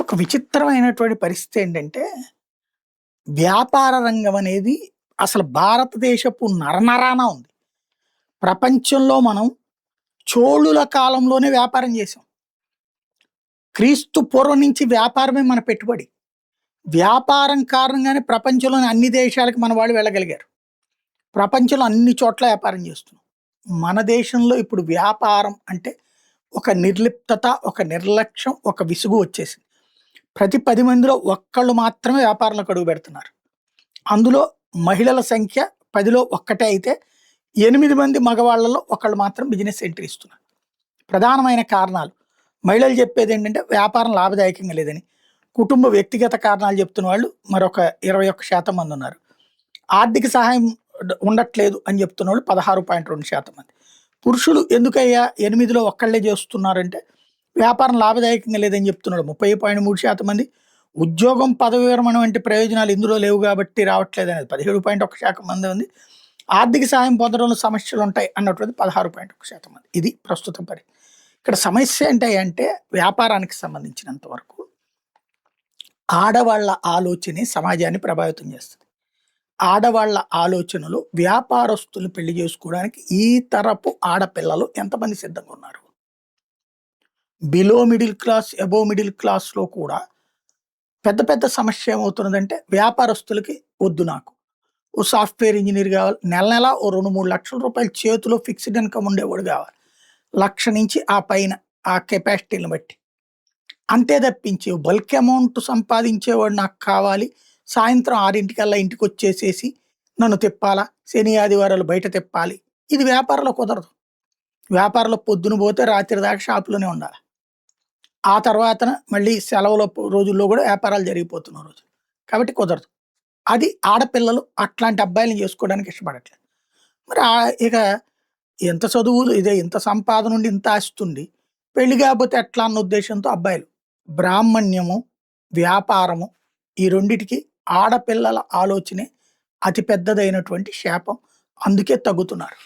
ఒక విచిత్రమైనటువంటి పరిస్థితి ఏంటంటే, వ్యాపార రంగం అనేది అసలు భారతదేశపు నరనరాన ఉంది. ప్రపంచంలో మనం చోళుల కాలంలోనే వ్యాపారం చేసాం. క్రీస్తు పూర్వం నుంచి వ్యాపారమే మన పెట్టుబడి. వ్యాపారం కారణంగానే ప్రపంచంలోని అన్ని దేశాలకు మన వాళ్ళు వెళ్ళగలిగారు. ప్రపంచంలో అన్ని చోట్ల వ్యాపారం చేస్తున్నాం. మన దేశంలో ఇప్పుడు వ్యాపారం అంటే ఒక నిర్లిప్తత, ఒక నిర్లక్ష్యం, ఒక విసుగు వచ్చేసింది. ప్రతి 10 మందిలో ఒక్కళ్ళు మాత్రమే వ్యాపారంలోకి అడుగుపెడుతున్నారు. అందులో మహిళల సంఖ్య 10లో ఒక్కటే అయితే 8 మంది మగవాళ్ళలో ఒకళ్ళు మాత్రం బిజినెస్ ఎంట్రీ ఇస్తున్నారు. ప్రధానమైన కారణాలు మహిళలు చెప్పేదేంటంటే వ్యాపారం లాభదాయకంగా లేదని. కుటుంబ వ్యక్తిగత కారణాలు చెప్తున్న వాళ్ళు మరొక 21% మంది ఉన్నారు. ఆర్థిక సహాయం ఉండట్లేదు అని చెప్తున్నోళ్ళు 16.2% మంది. పురుషులు ఎందుకయ్యా 8లో ఒక్కళ్ళే చేస్తున్నారంటే వ్యాపారం లాభదాయకంగా లేదని చెప్తున్నాడు 30.3% మంది. ఉద్యోగం, పదవి విరమణ వంటి ప్రయోజనాలు ఇందులో లేవు కాబట్టి రావట్లేదు అనేది 17.1% మంది ఉంది. ఆర్థిక సహాయం పొందడంలో సమస్యలు ఉంటాయి అన్నటువంటి 16.1% మంది. ఇది ప్రస్తుతం పరిస్థితి. ఇక్కడ సమస్య ఏంటంటే వ్యాపారానికి సంబంధించినంత వరకు ఆడవాళ్ళ ఆలోచనే సమాజాన్ని ప్రభావితం చేస్తుంది. ఆడవాళ్ళ ఆలోచనలు వ్యాపారస్తులు పెళ్లి చేసుకోవడానికి ఈ తరపు ఆడపిల్లలు ఎంతమంది సిద్ధంగా ఉన్నారు? Below middle class, above middle క్లాస్లో కూడా పెద్ద పెద్ద సమస్య ఏమవుతున్నదంటే వ్యాపారస్తులకి వద్దు, నాకు ఓ సాఫ్ట్వేర్ ఇంజనీర్ కావాలి, నెల నెల ఓ 2-3 లక్షల రూపాయలు చేతిలో ఫిక్స్డ్ ఇన్కమ్ ఉండేవాడు కావాలి, 1,00,000 నుంచి ఆ పైన ఆ కెపాసిటీని బట్టి. అంతే తప్పించి బల్క్ అమౌంట్ సంపాదించేవాడు నాకు కావాలి, సాయంత్రం 6 ఇంటికి వచ్చేసేసి నన్ను తిప్పాలా, శని ఆదివారాలు బయట తిప్పాలి, ఇది వ్యాపారంలో కుదరదు. వ్యాపారంలో పొద్దున పోతే రాత్రి దాకా షాపులోనే ఉండాలి. ఆ తర్వాత మళ్ళీ సెలవుల రోజుల్లో కూడా వ్యాపారాలు జరిగిపోతున్న రోజు కాబట్టి కుదరదు. అది ఆడపిల్లలు అట్లాంటి అబ్బాయిలను చేసుకోవడానికి ఇష్టపడట్లేదు. మరి ఇక ఎంత చదువు ఇదే, ఇంత సంపాదన ఉండి ఇంత ఆస్తుండి పెళ్లి కాకపోతే ఎట్లా అన్న ఉద్దేశంతో అబ్బాయిలు బ్రాహ్మణ్యము, వ్యాపారము ఈ రెండిటికి ఆడపిల్లల ఆలోచనే అతి పెద్దదైనటువంటి శాపం. అందుకే తగ్గుతున్నారు.